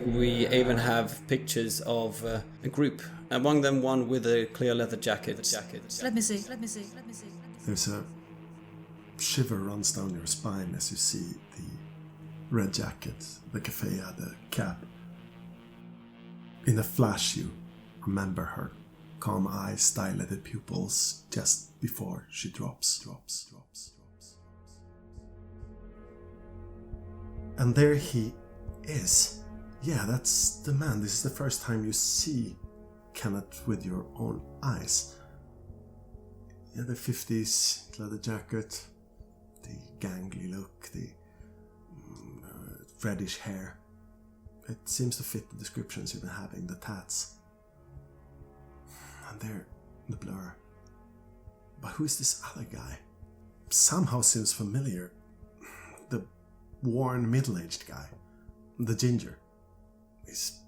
We even have pictures of a group. Among them, one with a clear leather jacket. Let me see. There's a shiver runs down your spine as you see the red jacket, the keffeya, the cap. In a flash, you remember her calm eyes, dilated pupils just before she drops. And there he is. Yeah, that's the man. This is the first time you see Kenneth with your own eyes. Yeah, the 50s leather jacket, the gangly look, the reddish hair. It seems to fit the descriptions you've been having, the tats. And there, the blur. But who's this other guy? Somehow seems familiar. The worn, middle-aged guy. The ginger. His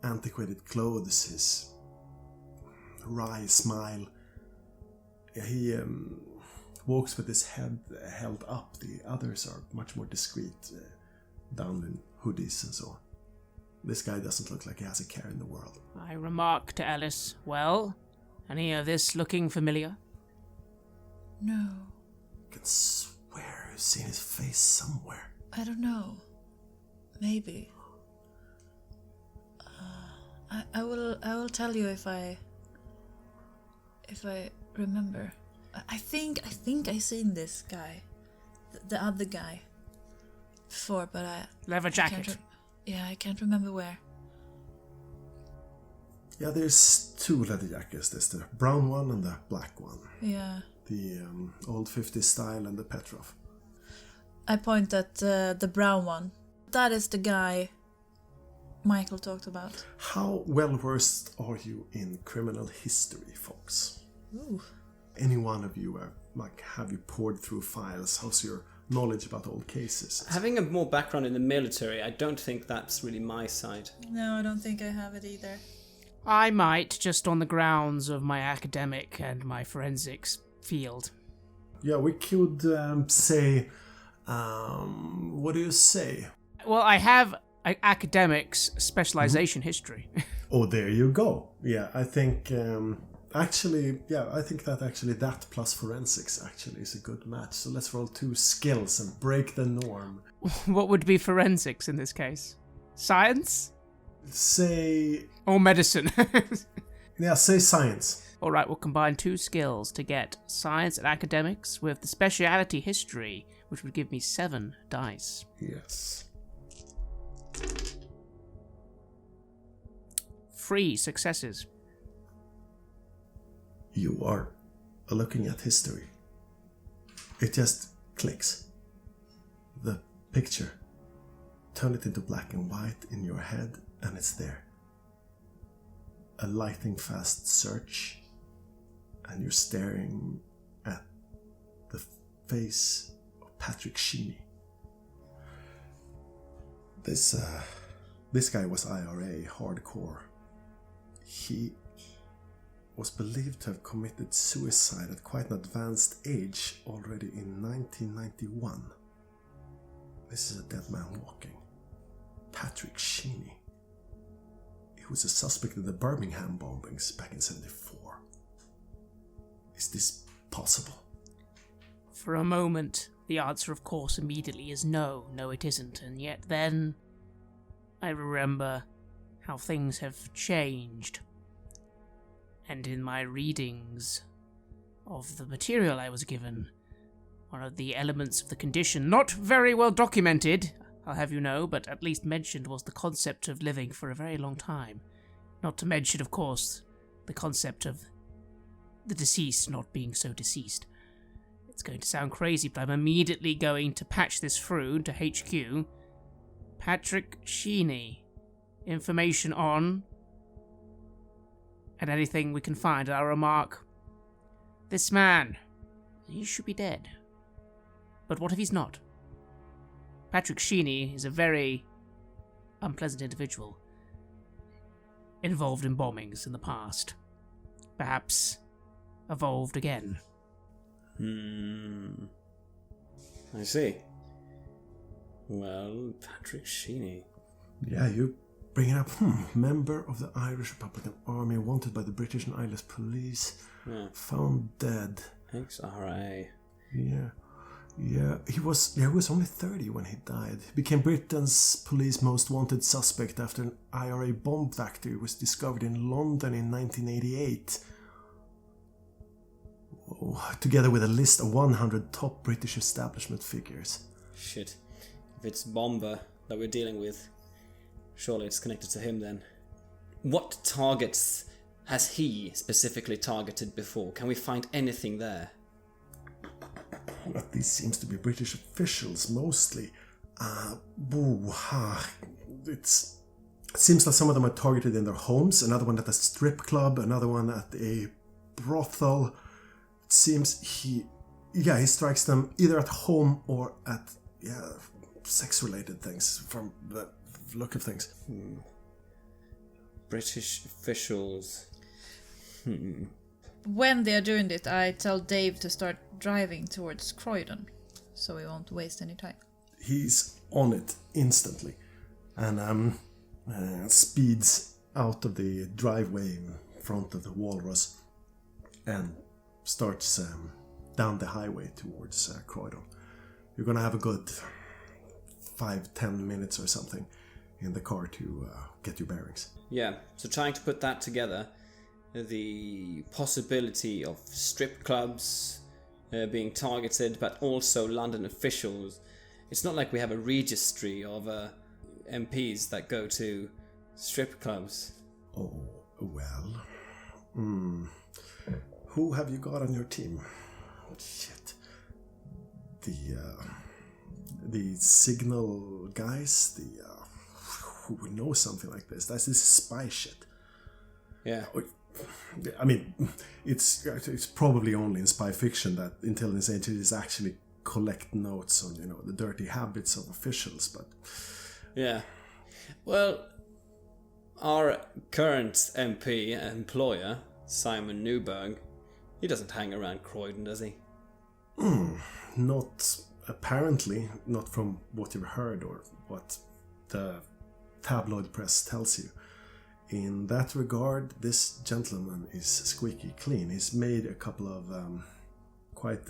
antiquated clothes, his wry smile. He walks with his head held up. The others are much more discreet, down in hoodies and so on. This guy doesn't look like he has a care in the world. I remark to Alice, well, any of this looking familiar? No. I can swear I've seen his face somewhere. I don't know. Maybe. I will tell you if I remember. I think I seen this guy, the other guy, before, but leather jacket. I can't remember where. Yeah, there's two leather jackets. There's the brown one and the black one. Yeah. The old 50s style and the Petrov. I point at the brown one. That is the guy Michael talked about. How well versed are you in criminal history, folks? Ooh. Any one of you, have you poured through files? How's your knowledge about old cases? Having a more background in the military, I don't think that's really my side. No, I don't think I have it either. I might, just on the grounds of my academic and my forensics field. Yeah, we could say... what do you say? Well, I have academics specialization history. Oh, there you go. Yeah, I think... I think that plus forensics actually is a good match. So let's roll 2 skills and break the norm. What would be forensics in this case? Science? Say... Or medicine? Yeah, say science. Alright, we'll combine 2 skills to get science and academics with the speciality history, which would give me 7 dice. Yes. 3 successes. You are looking at history. It just clicks. The picture. Turn it into black and white in your head, and it's there. A lightning fast search, and you're staring at the face of Patrick Sheeny. This guy was IRA, hardcore. He was believed to have committed suicide at quite an advanced age already in 1991. This is a dead man walking. Patrick Sheeny. He was a suspect in the Birmingham bombings back in '74. Is this possible? For a moment, the answer, of course, immediately is no, it isn't, and yet then I remember how things have changed. And in my readings of the material I was given, one of the elements of the condition, not very well documented, I'll have you know, but at least mentioned, was the concept of living for a very long time. Not to mention, of course, the concept of the deceased not being so deceased. It's going to sound crazy, but I'm immediately going to patch this through to HQ. Patrick Sheeny. Information on... and anything we can find. I'll remark, this man, he should be dead. But what if he's not? Patrick Sheeny is a very unpleasant individual, involved in bombings in the past. Perhaps evolved again. I see. Well, Patrick Sheeny. Yeah, you bringing up, member of the Irish Republican Army, wanted by the British and Irish police, found dead. XRA. Yeah, he was only 30 when he died. He became Britain's police most wanted suspect after an IRA bomb factory was discovered in London in 1988. Together with a list of 100 top British establishment figures. Shit. If it's Bomber that we're dealing with, surely it's connected to him then. What targets has he specifically targeted before? Can we find anything there? But these seems to be British officials mostly. It seems like some of them are targeted in their homes, another one at a strip club, another one at a brothel. It seems he strikes them either at home or at sex-related things from the look of things. British officials. When they are doing it, I tell Dave to start driving towards Croydon, so we won't waste any time. He's on it instantly, and speeds out of the driveway in front of the Walrus, and starts down the highway towards Croydon. You're gonna have a good 5-10 minutes or something in the car to get your bearings. Yeah, so trying to put that together, the possibility of strip clubs being targeted, but also London officials. It's not like we have a registry of MPs that go to strip clubs. Oh, well. Who have you got on your team? Shit. The signal guys, who would know something like this? This is spy shit. Yeah. I mean, it's probably only in spy fiction that intelligence agencies actually collect notes on, the dirty habits of officials, but... Yeah. Well, our current MP employer, Simon Newberg, he doesn't hang around Croydon, does he? Not apparently, not from what you've heard or what the tabloid press tells you. In that regard, this gentleman is squeaky clean. He's made a couple of quite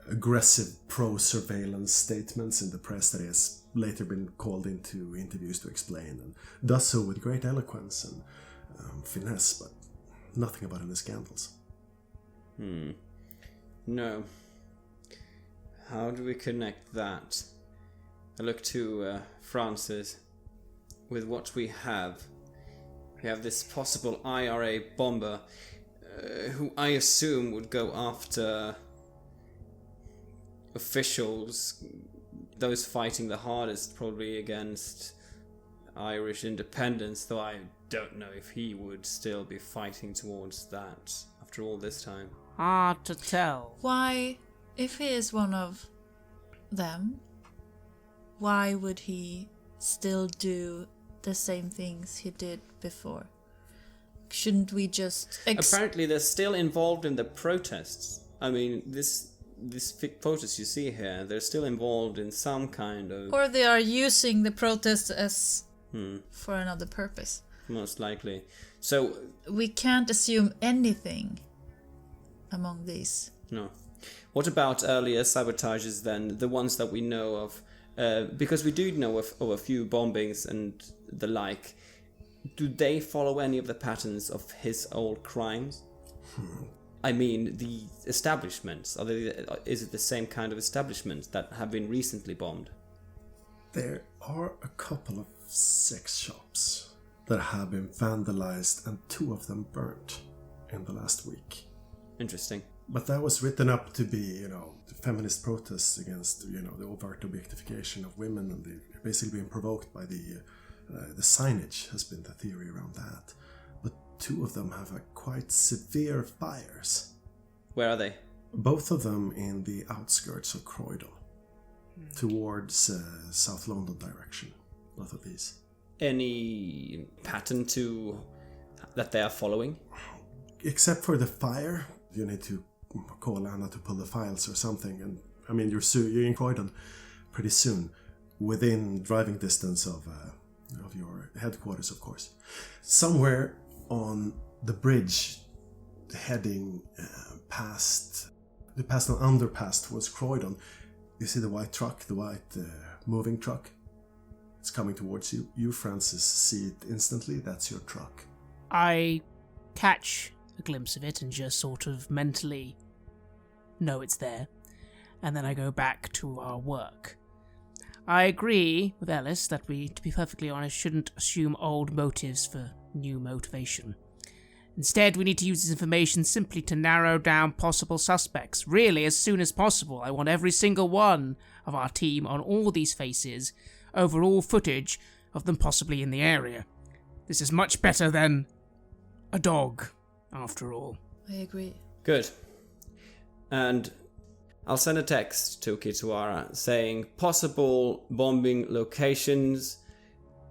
aggressive pro-surveillance statements in the press that he has later been called into interviews to explain, and does so with great eloquence and finesse, but nothing about any scandals. No. How do we connect that? I look to Francis. With what we have this possible IRA bomber who I assume would go after officials, those fighting the hardest probably against Irish independence, though I don't know if he would still be fighting towards that after all this time. Hard to tell. Why, if he is one of them, why would he still do the same things he did before? Shouldn't we just... Apparently they're still involved in the protests. I mean, this protest you see here, they're still involved in some kind of... Or they are using the protests as for another purpose. Most likely. So... We can't assume anything among these. No. What about earlier sabotages then? The ones that we know of? Because we do know of a few bombings and the like. Do they follow any of the patterns of his old crimes? I mean, the establishments. Is it the same kind of establishments that have been recently bombed? There are a couple of sex shops that have been vandalized, and 2 of them burnt in the last week. Interesting. But that was written up to be, feminist protests against, the overt objectification of women, and they're basically being provoked by the signage has been the theory around that. But 2 of them have quite severe fires. Where are they? Both of them in the outskirts of Croydon, towards South London direction. Both of these. Any pattern that they are following? Except for the fire, you need to call Anna to pull the files or something. And I mean, you're in Croydon pretty soon, within driving distance of of your headquarters, of course. Somewhere on the bridge heading past an underpass towards Croydon, you see the white truck, the white moving truck. It's coming towards you. You, Francis, see it instantly. That's your truck. I catch a glimpse of it and just sort of mentally know it's there, and then I go back to our work. I agree with Ellis that we, to be perfectly honest, shouldn't assume old motives for new motivation. Instead, we need to use this information simply to narrow down possible suspects. Really, as soon as possible. I want every single one of our team on all these faces, over all footage of them possibly in the area. This is much better than a dog, after all. I agree. Good. And I'll send a text to Kituara saying possible bombing locations,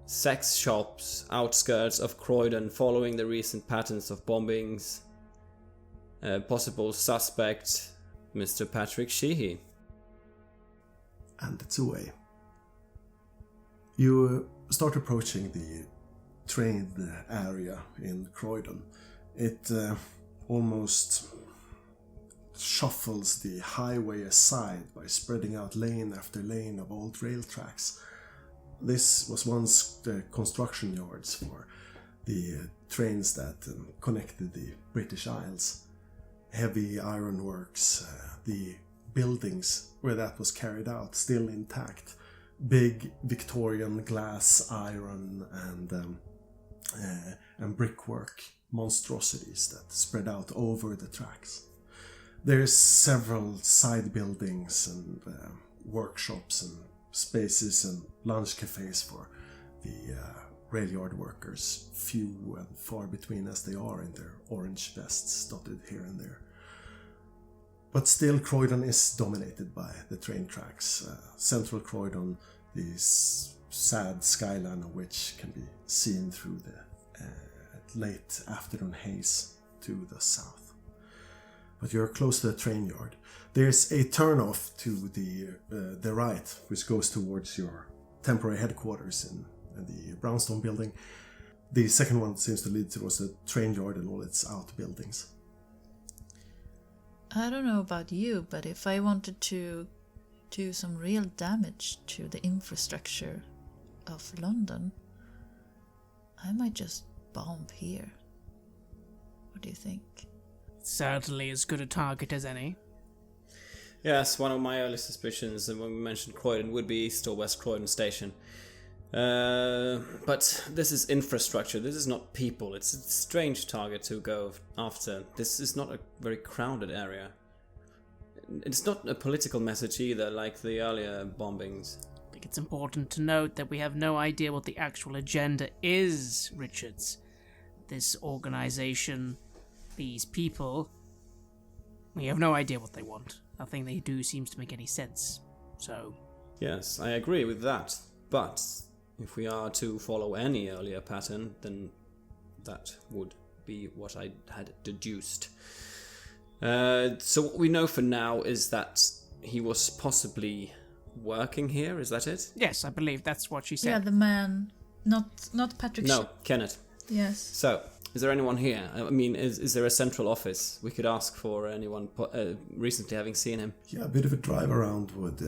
sex shops, outskirts of Croydon following the recent patterns of bombings. Possible suspect, Mr. Patrick Sheehy. And it's away. You start approaching the train area in Croydon. It almost shuffles the highway aside by spreading out lane after lane of old rail tracks. This was once the construction yards for the trains that connected the British Isles. Heavy ironworks, the buildings where that was carried out still intact. Big Victorian glass, iron and brickwork monstrosities that spread out over the tracks. There's several side buildings and workshops and spaces and lunch cafes for the rail yard workers, few and far between as they are in their orange vests dotted here and there. But still, Croydon is dominated by the train tracks. Central Croydon, the sad skyline of which can be seen through the late afternoon haze to the south. But you're close to the train yard. There's a turnoff to the right, which goes towards your temporary headquarters in the brownstone building. The second one seems to lead towards the train yard and all its outbuildings. I don't know about you, but if I wanted to do some real damage to the infrastructure of London, I might just bomb here. What do you think? Certainly as good a target as any. Yes, one of my early suspicions, and when we mentioned Croydon, would be East or West Croydon Station. But this is infrastructure, this is not people. It's a strange target to go after. This is not a very crowded area. It's not a political message either, like the earlier bombings. I think it's important to note that we have no idea what the actual agenda is, Richards. This organization, these people, we have no idea what they want. Nothing they do seems to make any sense. So... Yes, I agree with that. But if we are to follow any earlier pattern, then that would be what I had deduced. So what we know for now is that he was possibly working here, is that it? Yes, I believe that's what she said. Yeah, the man, not Patrick. No, Kenneth. Yes. So, is there anyone here? I mean, is there a central office? We could ask for anyone recently having seen him. Yeah, a bit of a drive around would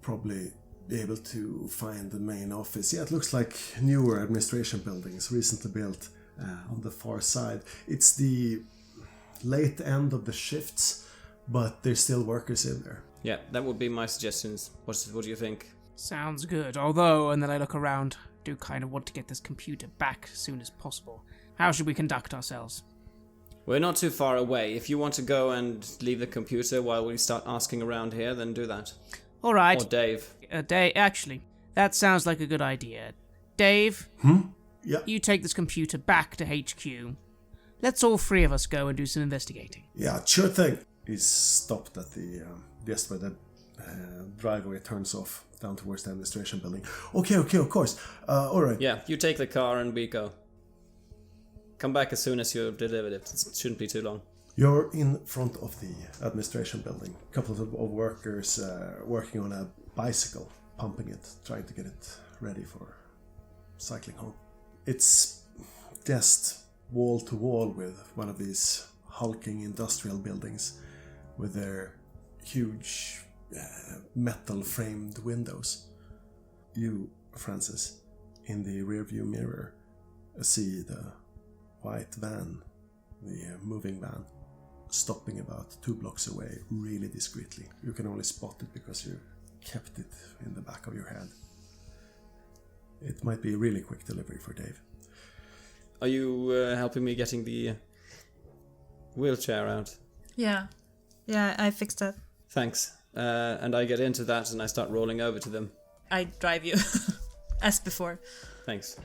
probably be able to find the main office. Yeah, it looks like newer administration buildings, recently built on the far side. It's the late end of the shifts, but there's still workers in there. Yeah, that would be my suggestions. What do you think? Sounds good. Although, and then I look around, do kind of want to get this computer back as soon as possible. How should we conduct ourselves? We're not too far away. If you want to go and leave the computer while we start asking around here, then do that. All right. Or Dave. Dave, actually, that sounds like a good idea. Dave, Yeah. you take this computer back to HQ. Let's all three of us go and do some investigating. Yeah, sure thing. He's stopped at the just where the driveway turns off down towards the administration building. Okay, of course. All right. Yeah, you take the car and we go. Come back as soon as you've delivered it. It shouldn't be too long. You're in front of the administration building. A couple of workers working on a bicycle, pumping it, trying to get it ready for cycling home. It's just wall to wall with one of these hulking industrial buildings with their huge metal framed windows. You, Francis, in the rearview mirror, see the white van, the moving van, stopping about 2 blocks away really discreetly. You can only spot it because you kept it in the back of your head. It might be a really quick delivery for Dave. Are you helping me getting the wheelchair out? Yeah, I fixed that. Thanks. And I get into that and I start rolling over to them. I drive you, as before. Thanks.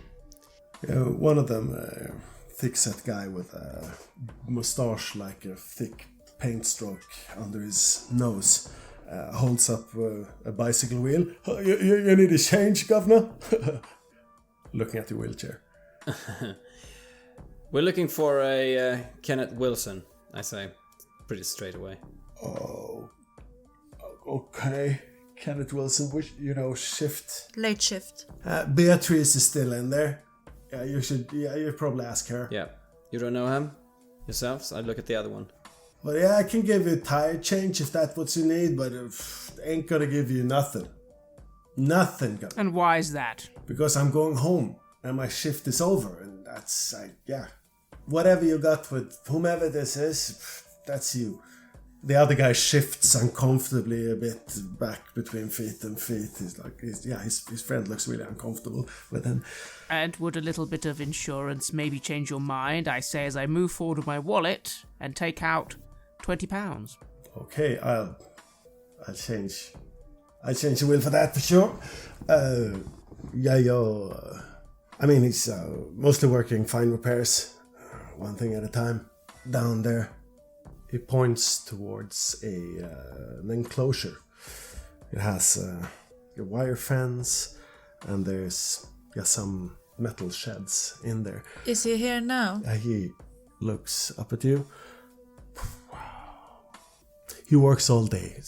One of them, thick-set guy with a moustache like a thick paint stroke under his nose, holds up a bicycle wheel. You need a change, governor? Looking at the wheelchair. We're looking for a Kenneth Wilson, I say, pretty straight away. Oh, okay. Kenneth Wilson, which, shift. Late shift. Beatrice is still in there. Yeah, you probably ask her. Yeah. You don't know him? Yourselves? I'd look at the other one. Well, yeah, I can give you a tire change if that's what you need, but ain't gonna give you nothing. Nothing. And why is that? Because I'm going home and my shift is over, and that's, whatever you got with whomever this is, that's you. The other guy shifts uncomfortably a bit back between feet and feet. His friend looks really uncomfortable with him. And would a little bit of insurance maybe change your mind? I say as I move forward with my wallet and take out £20. Okay, I'll change the wheel for that for sure. He's mostly working fine repairs, one thing at a time. Down there, he points towards an enclosure. It has a wire fence, and there's some metal sheds in there. Is he here now? He looks up at you. He works all day,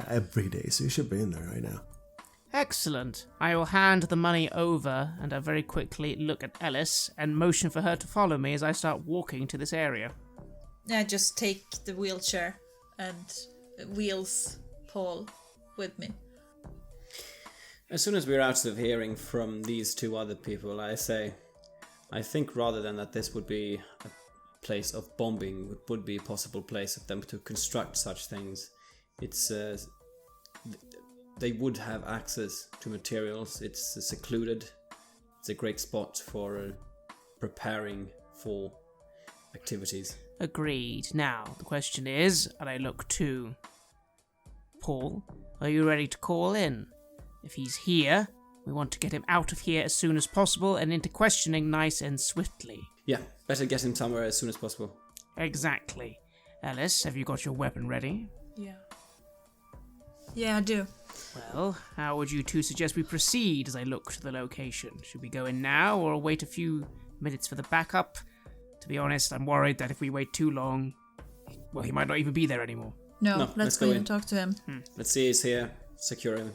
every day, so you should be in there right now. Excellent. I will hand the money over, and I very quickly look at Ellis and motion for her to follow me as I start walking to this area. I just take the wheelchair and wheels Paul with me. As soon as we're out of hearing from these 2 other people, I say, I think rather than that this would be a place of bombing, it would be a possible place of them to construct such things. It's they would have access to materials. It's secluded. It's a great spot for preparing for activities. Agreed. Now, the question is, and I look to Paul, are you ready to call in? If he's here, we want to get him out of here as soon as possible and into questioning nice and swiftly. Yeah, better get him somewhere as soon as possible. Exactly. Alice, have you got your weapon ready? Yeah, I do. Well, how would you two suggest we proceed as I look to the location? Should we go in now or wait a few minutes for the backup? To be honest, I'm worried that if we wait too long, he might not even be there anymore. No, let's go in and talk to him. Let's see he's here. Secure him.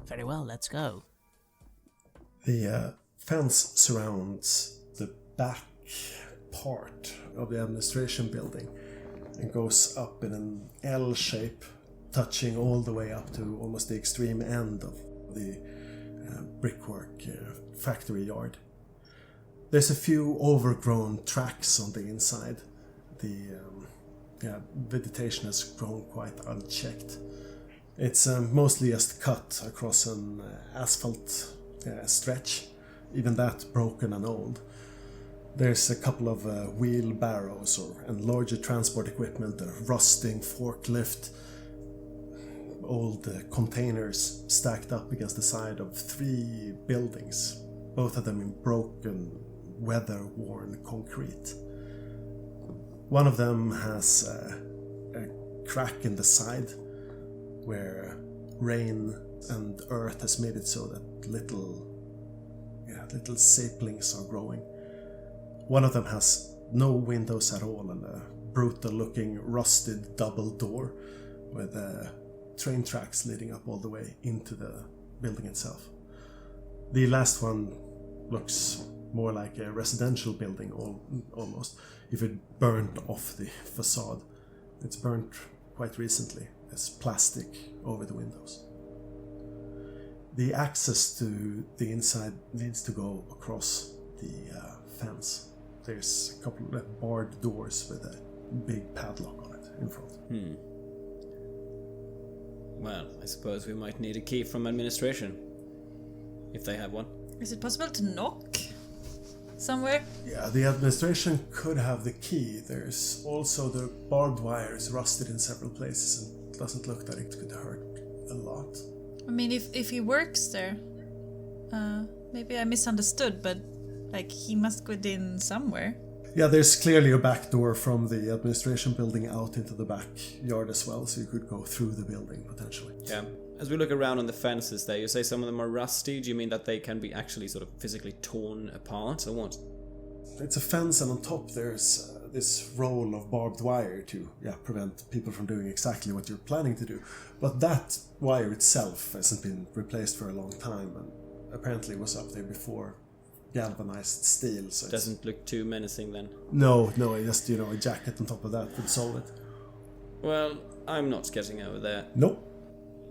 Very well, let's go. The fence surrounds the back part of the administration building and goes up in an L shape, touching all the way up to almost the extreme end of the brickwork factory yard. There's a few overgrown tracks on the inside. The vegetation has grown quite unchecked. It's mostly just cut across an asphalt stretch, even that broken and old. There's a couple of wheelbarrows and larger transport equipment, a rusting forklift, old containers stacked up against the side of 3 buildings, both of them in broken, weather-worn concrete. One of them has a crack in the side where rain and earth has made it so that little saplings are growing. One of them has no windows at all and a brutal-looking rusted double door with train tracks leading up all the way into the building itself. The last one looks more like a residential building almost, if it burned off the facade. It's burnt quite recently. There's plastic over the windows. The access to the inside needs to go across the fence. There's a couple of barred doors with a big padlock on it in front. Well, I suppose we might need a key from administration, if they have one. Is it possible to knock somewhere? Yeah, the administration could have the key. There's also the barbed wire is rusted in several places and doesn't look that it could hurt a lot. I mean, if he works there, maybe I misunderstood, but like he must go in somewhere. Yeah, there's clearly a back door from the administration building out into the backyard as well, so you could go through the building potentially. Yeah. As we look around on the fences there, you say some of them are rusty. Do you mean that they can be actually sort of physically torn apart, or what? It's a fence, and on top there's this roll of barbed wire to prevent people from doing exactly what you're planning to do. But that wire itself hasn't been replaced for a long time, and apparently was up there before galvanized steel. So doesn't look too menacing then. No, just a jacket on top of that would solve it. Well, I'm not getting over there. Nope.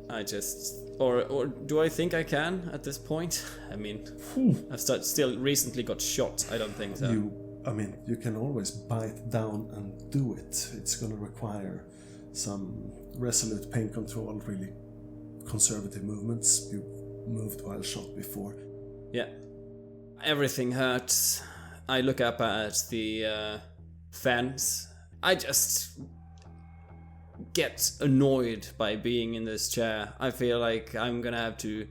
I just... Or do I think I can at this point? I mean, I've still recently got shot. I don't think so. You can always bite down and do it. It's going to require some resolute pain control, really conservative movements. You moved while shot before. Yeah. Everything hurts. I look up at the fence. I just get annoyed by being in this chair. I feel like I'm gonna have to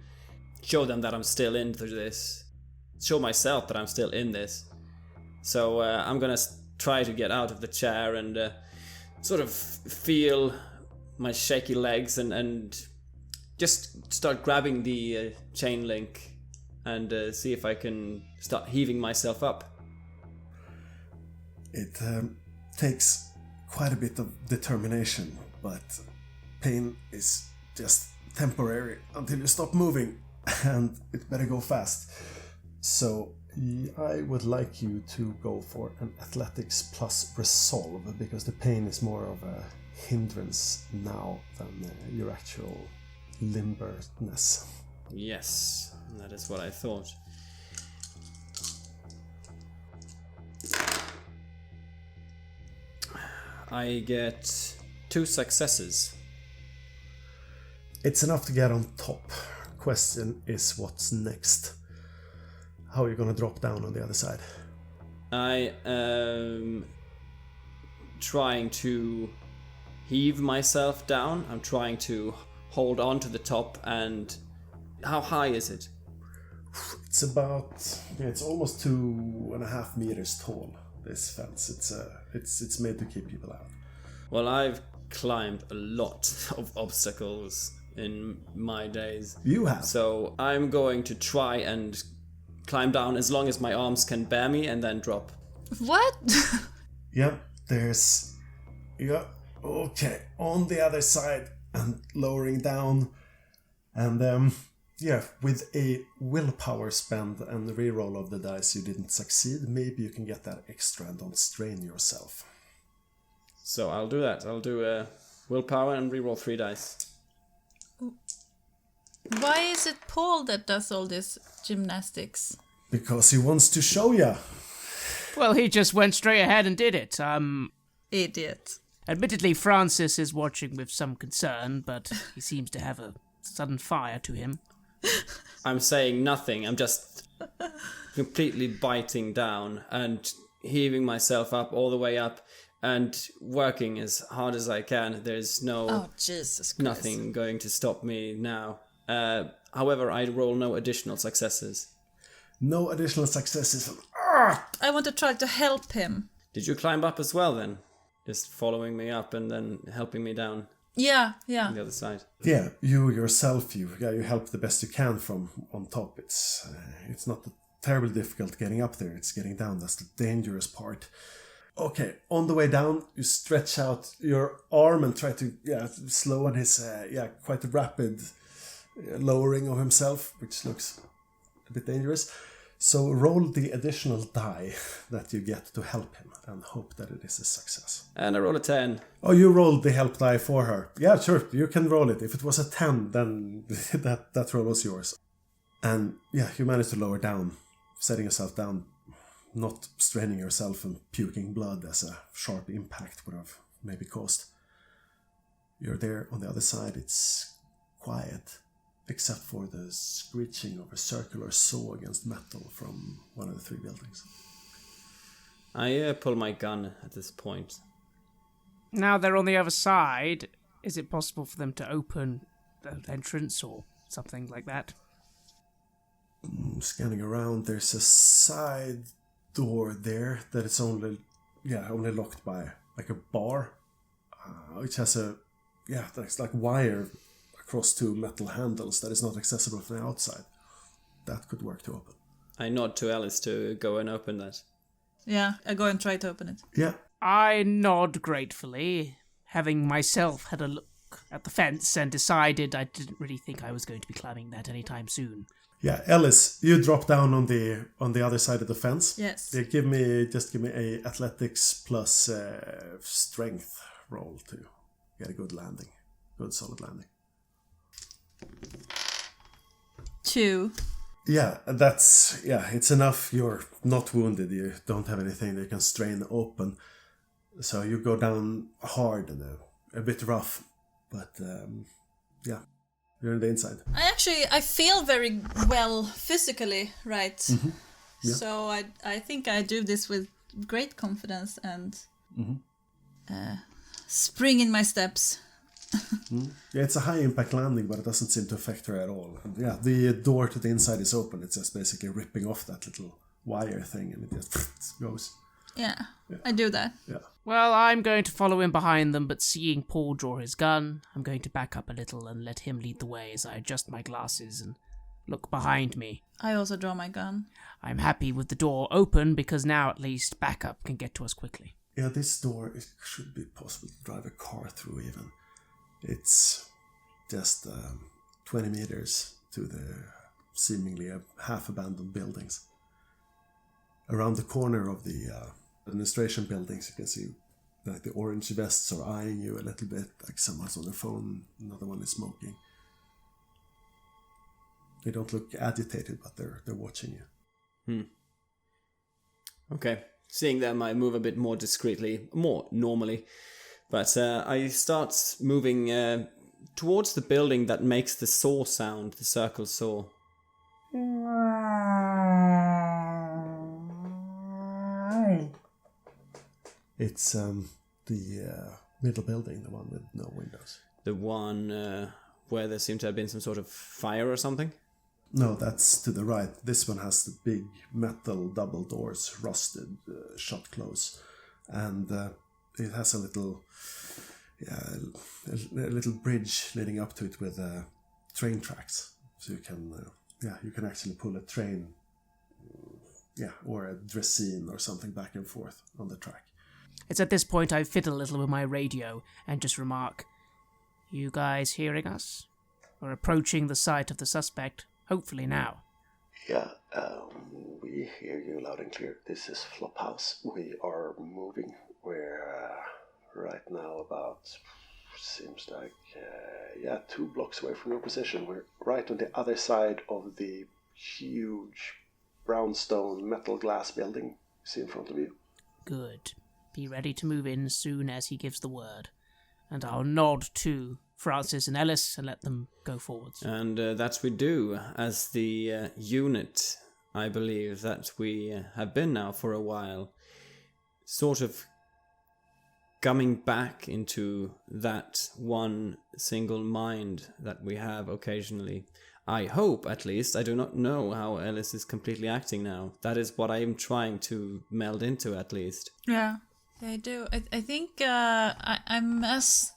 show them that I'm still into this. Show myself that I'm still in this. So I'm gonna try to get out of the chair and sort of feel my shaky legs and just start grabbing the chain link and see if I can start heaving myself up. It takes quite a bit of determination, but pain is just temporary until you stop moving, and it better go fast. So I would like you to go for an athletics plus resolve, because the pain is more of a hindrance now than your actual limberness. Yes, that is what I thought. I get 2 successes. It's enough to get on top. Question is, what's next? How are you going to drop down on the other side? I am trying to heave myself down. I'm trying to hold on to the top. And how high is it? It's about, it's almost 2.5 meters tall, this fence. It's made to keep people out. Well, I've climbed a lot of obstacles in my days. You have. So I'm going to try and climb down as long as my arms can bear me and then drop. What? Okay, on the other side and lowering down, and with a willpower spend and reroll of the dice you didn't succeed, maybe you can get that extra and don't strain yourself. So I'll do that. I'll do willpower and reroll 3 dice. Why is it Paul that does all this gymnastics? Because he wants to show ya. Well, he just went straight ahead and did it. Idiot. Admittedly, Francis is watching with some concern, but he seems to have a sudden fire to him. I'm saying nothing. I'm just completely biting down and heaving myself up all the way up and working as hard as I can. There's Oh, Jesus Christ. nothing going to stop me now. However, I roll no additional successes. No additional successes. I want to try to help him. Did you climb up as well then? Just following me up and then helping me down Yeah. on the other side. Yeah, you yourself, you help the best you can from on top. It's not terribly difficult getting up there. It's getting down. That's the dangerous part. Okay, on the way down, you stretch out your arm and try to slow on his quite rapid lowering of himself, which looks a bit dangerous. So roll the additional die that you get to help him and hope that it is a success. And I roll a 10. Oh, you rolled the help die for her. Yeah, sure, you can roll it. If it was a 10, then that roll was yours. And yeah, you managed to lower down, setting yourself down, not straining yourself and puking blood as a sharp impact would have maybe caused. You're there on the other side, it's quiet, except for the screeching of a circular saw against metal from one of the 3 buildings. I pull my gun at this point. Now they're on the other side. Is it possible for them to open the entrance or something like that? Scanning around, there's a side door there that is only locked by like a bar, which has that's like wire across 2 metal handles that is not accessible from the outside. That could work to open. I nod to Alice to go and open that. Yeah, I go and try to open it. Yeah. I nod gratefully, having myself had a look at the fence and decided I didn't really think I was going to be climbing that anytime soon. Yeah, Alice, you drop down on the other side of the fence. Yes. Yeah, give me a athletics plus strength roll to get a good landing, good solid landing. 2. Yeah, it's enough. You're not wounded. You don't have anything that you can strain open. So you go down hard and a bit rough, but you're in the inside. I feel very well physically, right? Mm-hmm. Yeah. So I think I do this with great confidence and spring in my steps. Yeah, it's a high impact landing, but it doesn't seem to affect her at all. And yeah, the door to the inside is open. It's just basically ripping off that little wire thing, and it just goes. Yeah, I do that. Yeah. Well, I'm going to follow in behind them, but seeing Paul draw his gun, I'm going to back up a little and let him lead the way as I adjust my glasses and look behind me. I also draw my gun. I'm happy with the door open because now at least backup can get to us quickly. Yeah, this door, it should be possible to drive a car through even. It's just 20 meters to the seemingly half-abandoned buildings. Around the corner of the administration buildings, you can see like the orange vests are eyeing you a little bit, like someone's on their phone, another one is smoking. They don't look agitated, but they're watching you. Okay. Seeing them, I move a bit more discreetly, more normally. But I start moving towards the building that makes the saw sound, the circle saw. It's the middle building, the one with no windows. The one where there seemed to have been some sort of fire or something? No, that's to the right. This one has the big metal double doors, rusted, shut close. And it has a little bridge leading up to it with train tracks. So you can actually pull a train, or a dressine or something back and forth on the track. It's at this point I fiddle a little with my radio and just remark, "You guys hearing us? We're approaching the site of the suspect, hopefully now." Yeah, we hear you loud and clear. This is Flophouse. We are moving. We're right now about, seems like, 2 blocks away from your position. We're right on the other side of the huge brownstone metal glass building you see in front of you. Good. Be ready to move in as soon as he gives the word. And I'll nod to Francis and Ellis and let them go forwards. And that we do as the unit, I believe, that we have been now for a while. Sort of coming back into that one single mind that we have occasionally. I hope, at least. I do not know how Ellis is completely acting now. That is what I am trying to meld into, at least. Yeah, I do. I think I'm as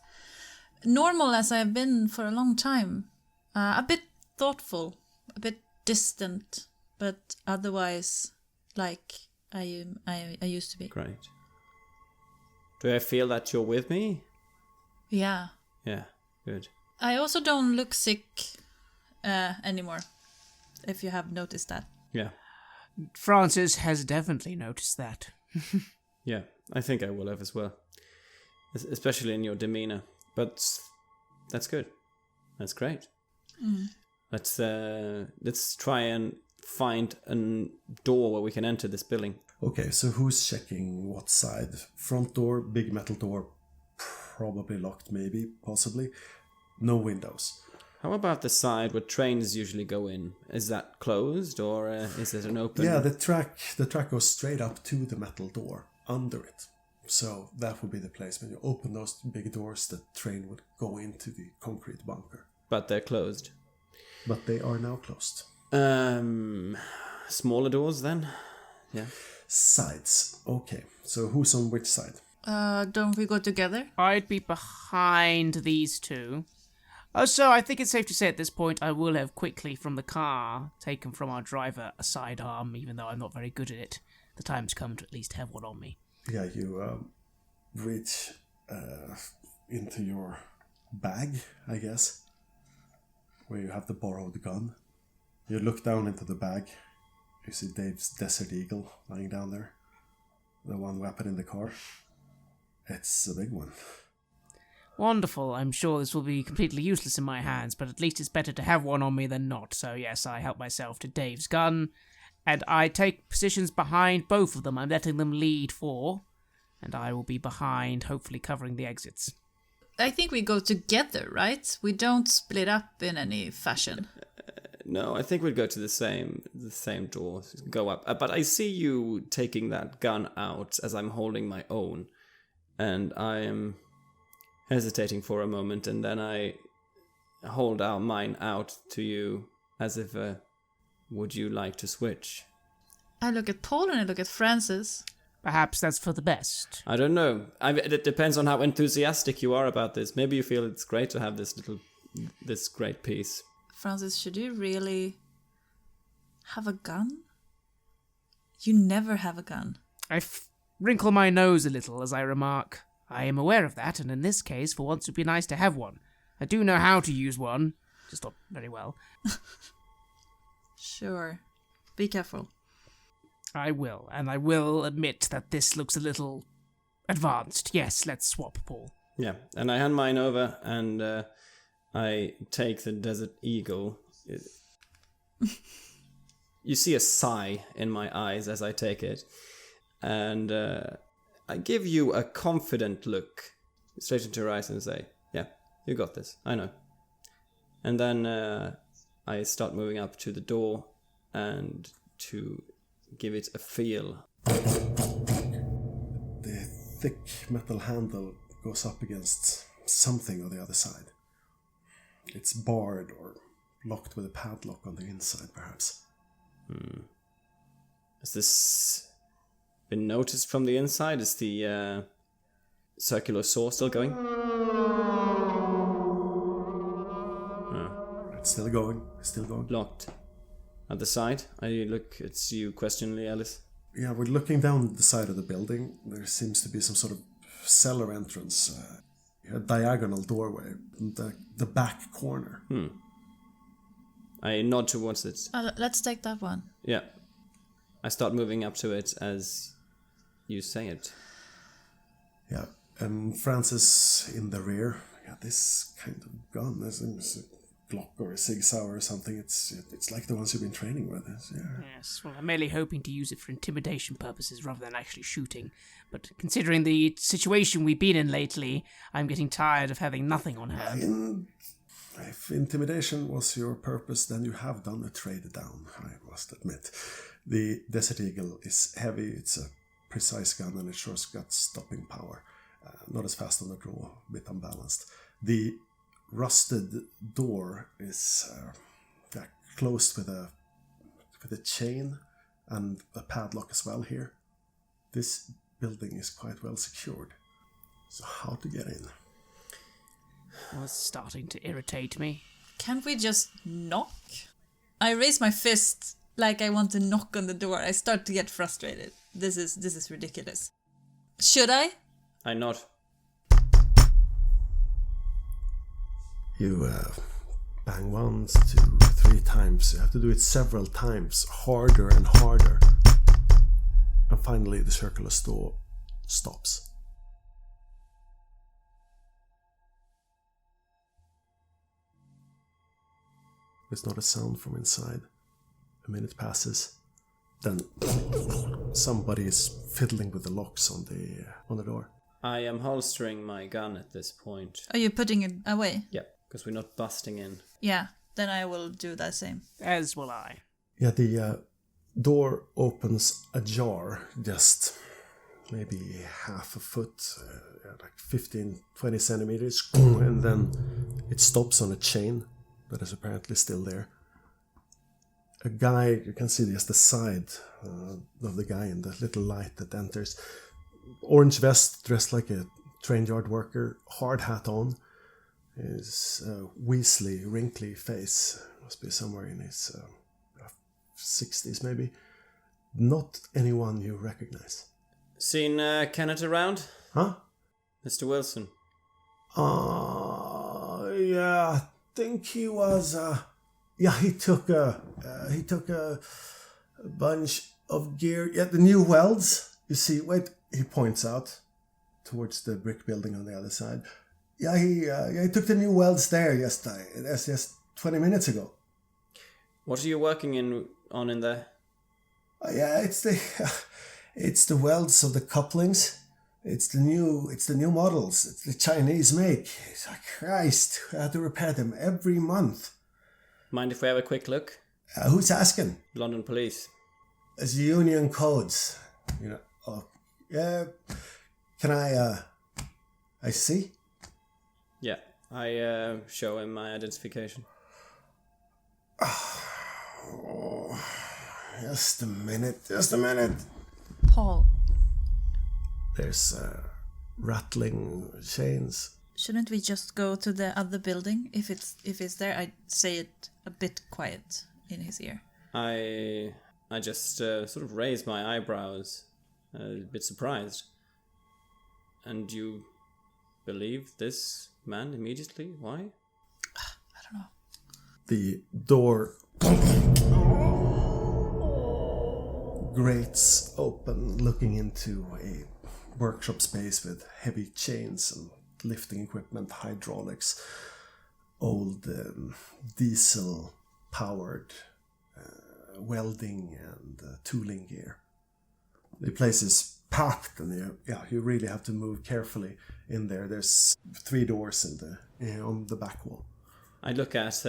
normal as I've been for a long time. A bit thoughtful, a bit distant, but otherwise like I used to be. Great. Do I feel that you're with me? Yeah. Yeah, good. I also don't look sick anymore, if you have noticed that. Yeah. Francis has definitely noticed that. Yeah, I think I will have as well. Especially in your demeanor. But that's good. That's great. Let's try and find a door where we can enter this building. Okay, so who's checking what side? Front door, big metal door, probably locked, maybe, possibly. No windows. How about the side where trains usually go in? Is that closed or is it an open? Yeah, the track goes straight up to the metal door, under it. So that would be the place. When you open those big doors, the train would go into the concrete bunker. But they're closed. But they are now closed. Smaller doors then? Yeah. Sides. Okay, so who's on which side? Don't we go together? I'd be behind these two. Oh, so I think it's safe to say at this point I will have quickly from the car taken from our driver a sidearm, even though I'm not very good at it. The time's come to at least have one on me. Yeah, you reach into your bag, I guess, where you have the borrowed gun. You look down into the bag. You see Dave's Desert Eagle lying down there. The one weapon in the car. It's a big one. Wonderful. I'm sure this will be completely useless in my hands, but at least it's better to have one on me than not. So yes, I help myself to Dave's gun, and I take positions behind both of them. I'm letting them lead for, and I will be behind, hopefully covering the exits. I think we go together, right? We don't split up in any fashion. No, I think we'd go to the same door, go up. But I see you taking that gun out as I'm holding my own, and I am hesitating for a moment, and then I hold out mine out to you as if, would you like to switch? I look at Paul and I look at Francis. Perhaps that's for the best. I don't know. It depends on how enthusiastic you are about this. Maybe you feel it's great to have this great piece. Francis, should you really have a gun? You never have a gun. I wrinkle my nose a little as I remark, I am aware of that, and in this case, for once, it would be nice to have one. I do know how to use one, just not very well. Sure. Be careful. I will, and I will admit that this looks a little advanced. Yes, let's swap, Paul. Yeah, and I hand mine over, and I take the Desert Eagle. You see a sigh in my eyes as I take it, and I give you a confident look straight into your eyes and say, yeah, you got this, I know. And then I start moving up to the door and to give it a feel. The thick metal handle goes up against something on the other side. It's barred or locked with a padlock on the inside, perhaps. Has this been noticed from the inside? Is the circular saw still going? It's still going. Locked. At the side? I look at you questioningly, Alice. Yeah, we're looking down the side of the building. There seems to be some sort of cellar entrance, a diagonal doorway, in the back corner. I nod towards it. Let's take that one. Yeah. I start moving up to it as you say it. Yeah, and Francis in the rear. Yeah, this kind of gun, this is a Glock or a Sig Sauer or something. It's like the ones you've been training with. Yeah. Yes, well, I'm merely hoping to use it for intimidation purposes rather than actually shooting. But considering the situation we've been in lately, I'm getting tired of having nothing on hand. If intimidation was your purpose, then you have done a trade down, I must admit. The Desert Eagle is heavy, it's a precise gun, and it sure's got stopping power. Not as fast on the draw, a bit unbalanced. The rusted door is closed with a chain and a padlock as well here. This building is quite well secured. So how to get in? Well, it's starting to irritate me. Can't we just knock? I raise my fist like I want to knock on the door. I start to get frustrated. This is ridiculous. Should I? I nod. You bang 1, 2, 3 times. You have to do it several times, harder and harder. And finally the circular store stops. There's not a sound from inside. A minute passes. Then somebody is fiddling with the locks on the door. I am holstering my gun at this point. Are you putting it away? Yep, because we're not busting in. Yeah, then I will do that same. As will I. Yeah, the door opens ajar, just maybe half a foot, like 15-20 centimeters, and then it stops on a chain that is apparently still there. A guy, you can see just the side of the guy in the little light that enters. Orange vest, dressed like a train yard worker, hard hat on. His weaselly, wrinkly face, must be somewhere in his 60s maybe. Not anyone you recognize. Seen Kenneth around? Huh? Mr. Wilson? Yeah, I think he was, he took a bunch of gear. Yeah, the new welds. You see, wait, he points out towards the brick building on the other side. Yeah, he took the new welds there just 20 minutes ago. What are you working on in there? Yeah, it's the welds of the couplings. It's the new models. It's the Chinese make. It's like, Christ, I have to repair them every month. Mind if we have a quick look? Who's asking? London Police. It's union codes. You know. Oh, yeah. Can I see? Yeah, I show him my identification. Oh, just a minute. Paul, There's rattling chains. shouldn't we just go to the other building? If it's there, I'd say it a bit quiet in his ear. I just sort of raise my eyebrows, a bit surprised. And you believe this man immediately? Why? I don't know. The door grates open, looking into a workshop space with heavy chains and lifting equipment, hydraulics, old diesel-powered welding and tooling gear. The place is packed, and you really have to move carefully in there. There's 3 doors on the back wall. I look at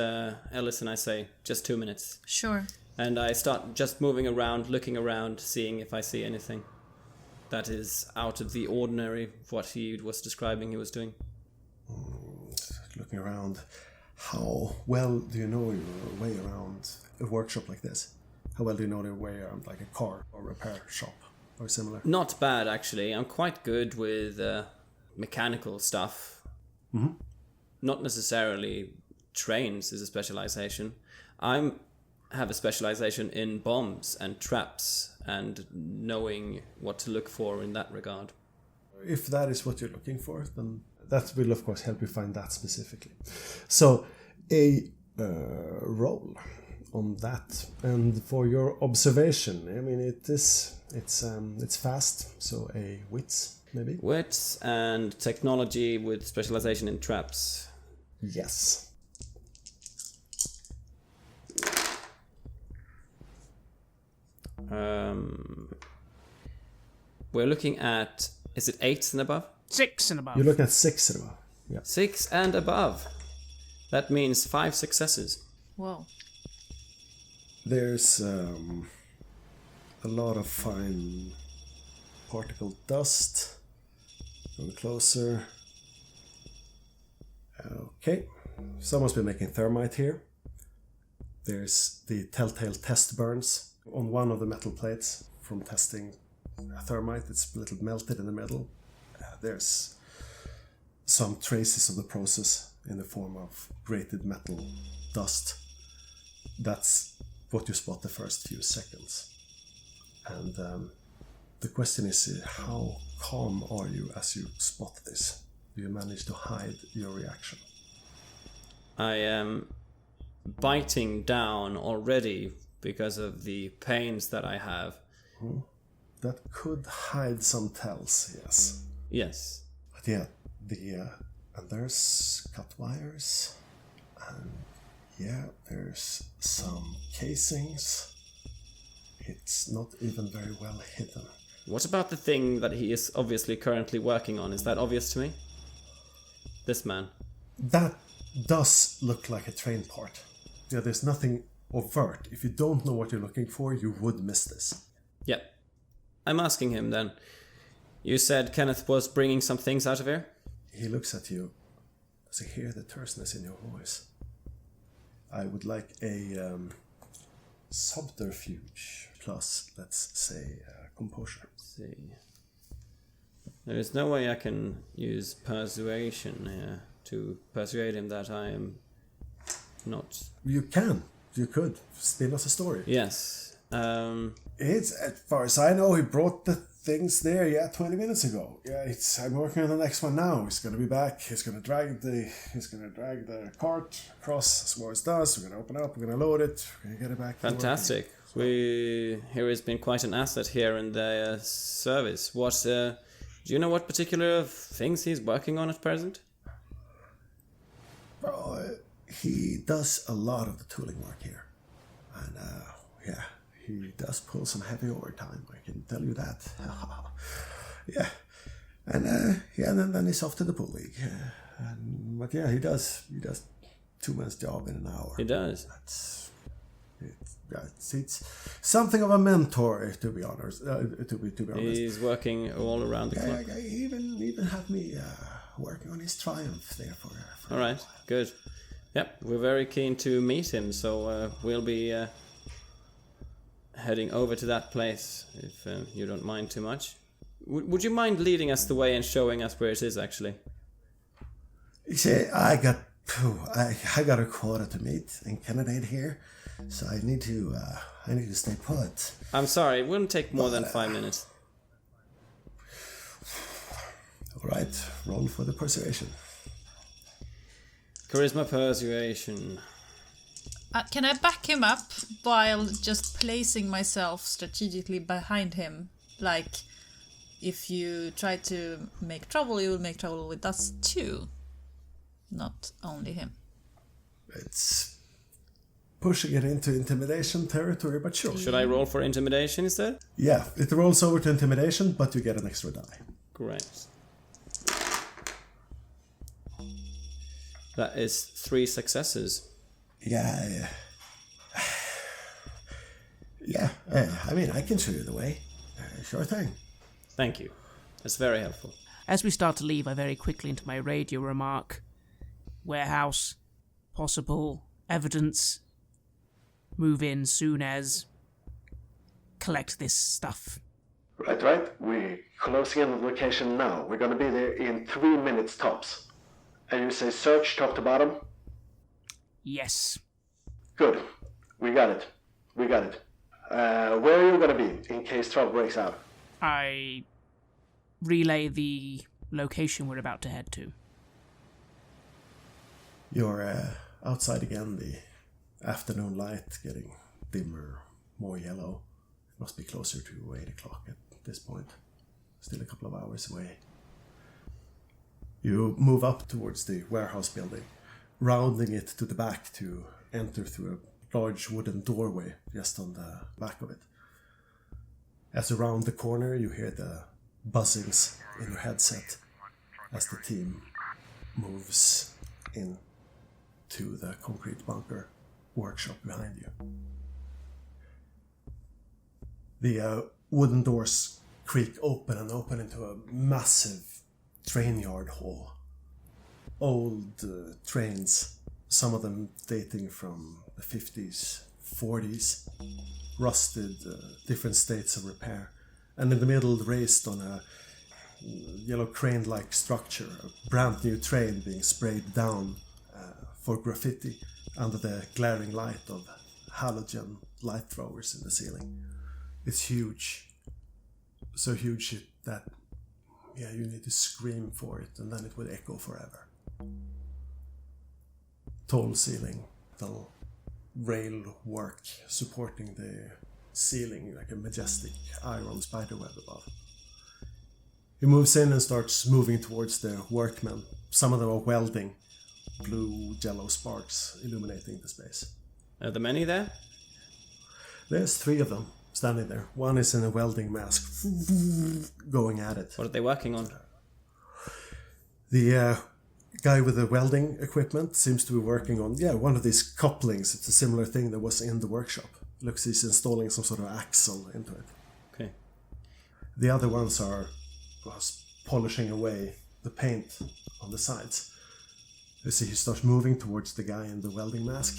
Ellis and I say, just 2 minutes. Sure. And I start just moving around, looking around, seeing if I see anything that is out of the ordinary of what he was describing he was doing. Looking around, how well do you know your way around a workshop like this? How well do you know your way around like a car or repair shop or similar? Not bad, actually. I'm quite good with mechanical stuff. Mm-hmm. Not necessarily trains is a specialization. I have a specialization in bombs and traps and knowing what to look for in that regard. If that is what you're looking for, then that will of course help you find that specifically. So a roll on that, and for your observation, I mean it's fast, so a wits maybe. Wits and technology with specialization in traps. Yes. We're looking at, is it 8 and above? 6 and above. You're looking at 6 and above. Yeah. 6 and above. That means 5 successes. Whoa. There's a lot of fine particle dust. Going closer. Okay. Someone's been making thermite here. There's the telltale test burns on one of the metal plates from testing thermite. It's a little melted in the middle. There's some traces of the process in the form of grated metal dust. That's what you spot the first few seconds. And the question is, how calm are you as you spot this? Do you manage to hide your reaction? I biting down already because of the pains that I have. That could hide some tells, yes. Yes. But yeah, and there's cut wires, and yeah, there's some casings. It's not even very well hidden. What about the thing that he is obviously currently working on? Is that obvious to me? This man. That does look like a train part. Yeah, there's nothing overt. If you don't know what you're looking for, you would miss this. Yep. I'm asking him then. You said Kenneth was bringing some things out of here? He looks at you. Does he hear the terseness in your voice? I would like a subterfuge plus, let's say, composure. Let's see. There is no way I can use persuasion here to persuade him that I am not... You can. You could. Spin us a story. Yes. It's, as far as I know, he brought the things there, 20 minutes ago. I'm working on the next one now. He's gonna be back. He's gonna drag the cart across as far as it does. We're gonna open up. We're gonna load it. We're gonna get it back. Fantastic. He has been quite an asset here in the service. What? Do you know what particular things he's working on at present? Well, he does a lot of the tooling work here, and he does pull some heavy overtime. I can tell you that. And then he's off to the pool league. But he does 2 months job in an hour. He does. It's something of a mentor, to be honest. To be honest, He's working all around the clock. He even had me working on his triumph there for all right, good. Yep, we're very keen to meet him, so we'll be heading over to that place, if you don't mind too much. Would you mind leading us the way and showing us where it is, actually? You see, I got a quota to meet in Canada here, so I need to stay put. I'm sorry, it wouldn't take more than 5 minutes. All right, roll for the persuasion. Charisma persuasion. Can I back him up while just placing myself strategically behind him? Like, if you try to make trouble, you will make trouble with us too. Not only him. It's pushing it into intimidation territory, but sure. Should I roll for intimidation instead? Yeah, it rolls over to intimidation, but you get an extra die. Great. That is 3 successes. Yeah, I mean, I can show you the way. Sure thing. Thank you. That's very helpful. As we start to leave, I very quickly into my radio remark, warehouse, possible evidence, move in soon as, collect this stuff. Right. We're closing in on the location now. We're gonna be there in 3 minutes tops. And you say search top to bottom? Yes. Good. We got it. Where are you gonna be in case trouble breaks out? I relay the location we're about to head to. You're outside again, the afternoon light getting dimmer, more yellow. It must be closer to 8 o'clock at this point. Still a couple of hours away. You move up towards the warehouse building, rounding it to the back to enter through a large wooden doorway just on the back of it. As you round the corner, you hear the buzzings in your headset as the team moves in to the concrete bunker workshop behind you. The wooden doors creak open into a massive train yard hall. Old trains, some of them dating from the 50s, 40s, rusted, different states of repair. And in the middle, raised on a yellow crane-like structure, a brand new train being sprayed down for graffiti under the glaring light of halogen light throwers in the ceiling. It's huge. So huge that you need to scream for it and then it would echo forever. Tall ceiling, rail work supporting the ceiling, like a majestic iron spiderweb above. He moves in and starts moving towards the workmen. Some of them are welding, blue, yellow sparks illuminating the space. Are there many there? There's 3 of them standing there. One is in a welding mask, going at it. What are they working on? The guy with the welding equipment seems to be working on, one of these couplings. It's a similar thing that was in the workshop. Looks he's installing some sort of axle into it. Okay. The other ones are polishing away the paint on the sides. You see he starts moving towards the guy in the welding mask.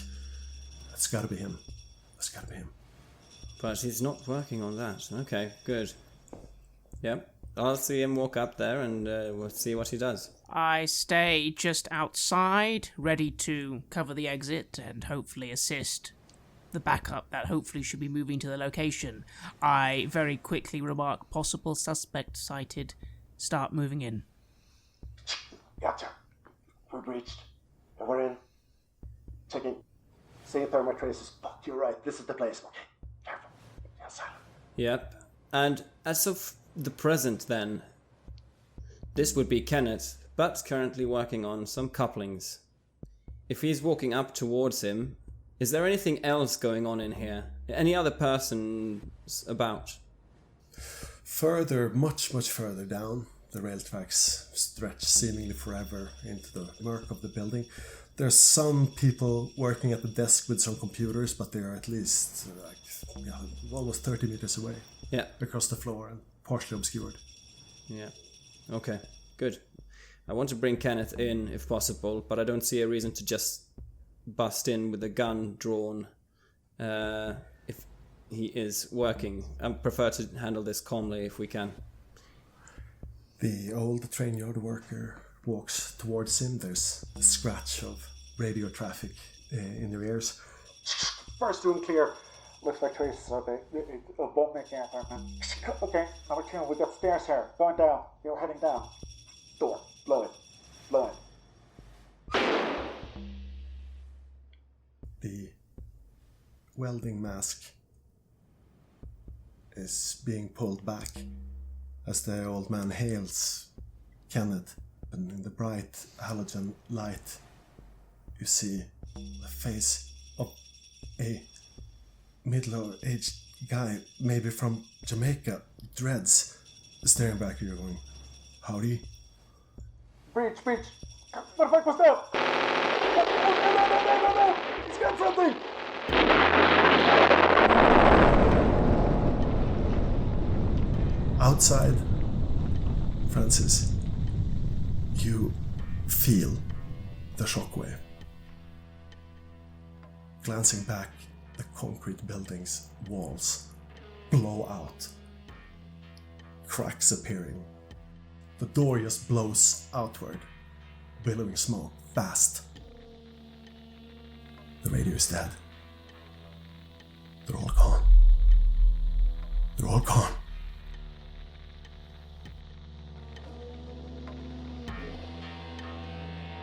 That's gotta be him. But he's not working on that. Okay, good. Yep. I'll see him walk up there and we'll see what he does. I stay just outside, ready to cover the exit and hopefully assist the backup that hopefully should be moving to the location. I very quickly remark possible suspect sighted. Start moving in. Gotcha. Food reached. And we're in. Checking. Seeing thermite traces. Fuck, you're right. This is the place. Okay. Careful. Yeah, silent. Yep. And as of the present then, this would be Kenneth, but currently working on some couplings. If he's walking up towards him, is there anything else going on in here? Any other persons about? Further, much further down, the rail tracks stretch seemingly forever into the murk of the building. There's some people working at the desk with some computers, but they are at least almost 30 meters away. Yeah. Across the floor and partially obscured. Yeah. Okay, good. I want to bring Kenneth in if possible, but I don't see a reason to just bust in with a gun drawn if he is working. I prefer to handle this calmly if we can. The old train yard worker walks towards him. There's a scratch of radio traffic in your ears. First room clear. Looks like traces of boat making out there, man. Okay, number 2, we got stairs here. Going down. You're heading down. Door. Blow it. The welding mask is being pulled back as the old man hails Kenneth. And in the bright halogen light, you see the face of a middle-aged guy, maybe from Jamaica, dreads, staring back at you going, howdy? Breach. What the fuck was that? No! He's got something! Outside, Francis, you feel the shockwave. Glancing back, the concrete building's walls blow out. Cracks appearing. The door just blows outward, billowing smoke, fast. The radio is dead. They're all gone.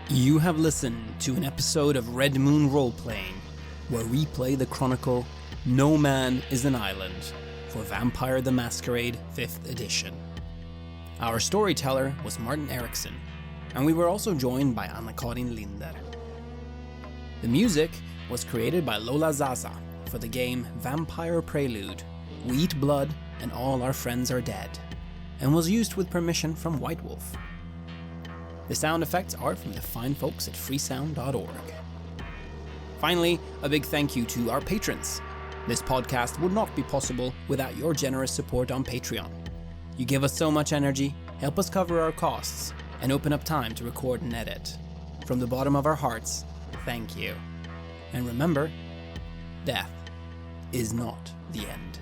You have listened to an episode of Red Moon Roleplaying, where we play the chronicle No Man is an Island for Vampire the Masquerade 5th edition. Our storyteller was Martin Ericsson, and we were also joined by Anna-Karin Linder. The music was created by Lola Zaza for the game Vampire Prelude, We Eat Blood and All Our Friends Are Dead, and was used with permission from White Wolf. The sound effects are from the fine folks at freesound.org. Finally, a big thank you to our patrons. This podcast would not be possible without your generous support on Patreon. You give us so much energy, help us cover our costs, and open up time to record and edit. From the bottom of our hearts, thank you. And remember, death is not the end.